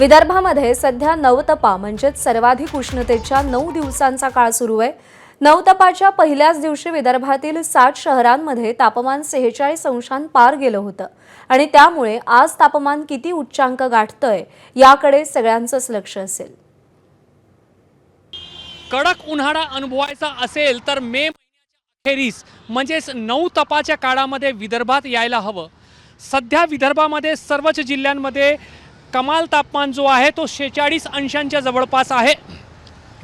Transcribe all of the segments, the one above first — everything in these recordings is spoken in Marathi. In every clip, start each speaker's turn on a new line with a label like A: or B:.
A: विदर्भामध्ये सध्या नवतपा म्हणजेच सर्वाधिक उष्णतेच्या 9 दिवसांचा काळ सुरू आहे। नवतपाच्या पहिल्याच दिवशी विदर्भातील 60 शहरांमध्ये तापमान 46 अंशांत पार गेलं होतं आणि त्यामुळे आज तापमान किती उच्चांक गाठतंय याकडे सगळ्यांचंच लक्ष असेल।
B: कडक उन्हाळा अनुभवायचा असेल तर मे महिन्याच्या अखेरीस म्हणजेच नवतपाच्या काळामध्ये विदर्भात यायला हवं। सध्या विदर्भामध्ये सर्वच जिल्ह्यांमध्ये कमाल तापमान जो आहे तो 46 अंशांच्या जवळपास आहे।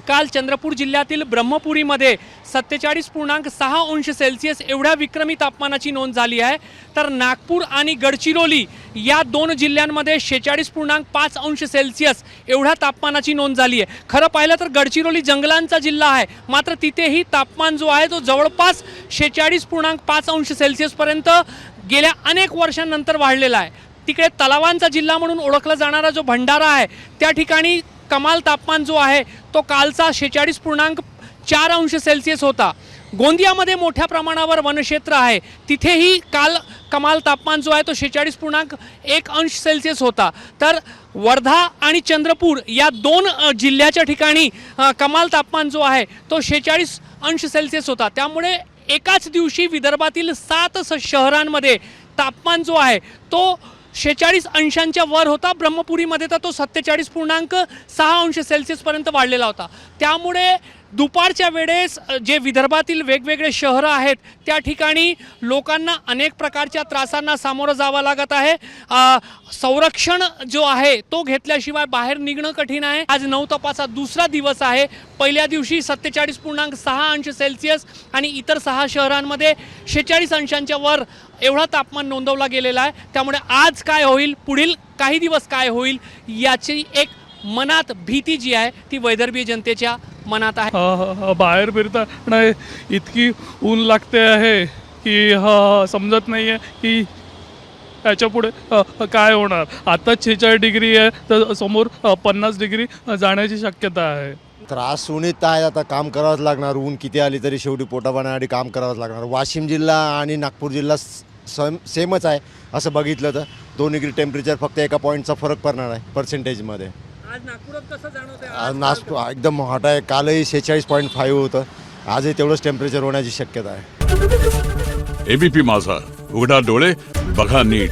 B: काल चंद्रपूर जिल्ह्यातील ब्रह्मपुरीमध्ये 47.6 अंश सेल्सिअस एवढ्या विक्रमी तापमानाची नोंद झाली आहे, तर नागपूर आणि गडचिरोली या दोन जिल्ह्यांमध्ये 46.5 अंश सेल्सिअस एवढ्या तापमानाची नोंद झाली आहे। खरं पाहिलं तर गडचिरोली जंगलांचा जिल्हा आहे, मात्र तिथेही तापमान जो आहे तो जवळपास 46.5 अंश सेल्सिअसपर्यंत गेल्या अनेक वर्षांनंतर वाढलेला आहे। तिकडे तलावांचा जिल्हा म्हणून ओळखला जाणारा जो भंडारा आहे त्या ठिकाणी कमाल तापमान जो आहे तो कालचा 46.4 अंश सेल्सिअस होता। गोंदियामध्ये मोठ्या प्रमाणावर वनक्षेत्र आहे, तिथेही काल कमाल तापमान जो आहे तो 46.1 अंश सेल्सिअस होता। तर वर्धा आणि चंद्रपूर या दोन जिल्ह्याच्या ठिकाणी कमाल तापमान जो आहे तो 46 अंश सेल्सिअस होता। त्यामुळे एकाच दिवशी विदर्भातील 7 शहरांमध्ये तापमान जो आहे तो 46 अंशांच्या वर होता। ब्रह्मपुरीमध्ये तर तो 47.6 अंश सेल्सिअसपर्यंत वाढलेला होता। त्यामुळे दुपारच्या वेळेस जे विदर्भातील वेगवेगळे शहरं आहेत त्या ठिकाणी लोकांना अनेक प्रकारच्या त्रासांना सामोरं जावं लागत आहे। संरक्षण जो आहे तो घेतल्याशिवाय बाहेर निघणं कठीण आहे। आज नवतपाचा दुसरा दिवस आहे। पहिल्या दिवशी 47.6 अंश सेल्सिअस आणि इतर 6 शहरांमध्ये 46 अंशांच्या वर एवढा तापमान नोंदवला गेलेला आहे। त्यामुळे आज काय होईल, पुढील काही दिवस काय होईल याची एक मनात भीती जी आहे ती वैदर्भीय जनतेच्या मनात आहे।
C: बाहेर फिरता नाही इतकी ऊन लागते आहे की समजत नाही आहे की याच्या पुढे काय होणार। आता 46 डिग्री आहे तर समोर 50 डिग्री जाण्याची शक्यता आहे।
D: त्रास उन्हीत आहे, आता काम करावंच लागणार। ऊन किती आली तरी शेवटी पोटा पाण्यासाठी काम करावंच लागणार। वाशिम जिल्हा आणि नागपूर जिल्हा सेमच आहे असं बघितलं तर 2 डिग्री टेम्परेचर फक्त एका पॉईंटचा फरक पडणार आहे पर्सेंटेजमध्ये।
B: आज नागपुरात कसं जाणवतंय?
D: आज नागपूर एकदम हॉट आहे। कालही 46.5 होतं, आजही तेवढंच टेम्परेचर होण्याची शक्यता आहे।
E: एबीपी माझा, उघडा डोळे बघा नीट।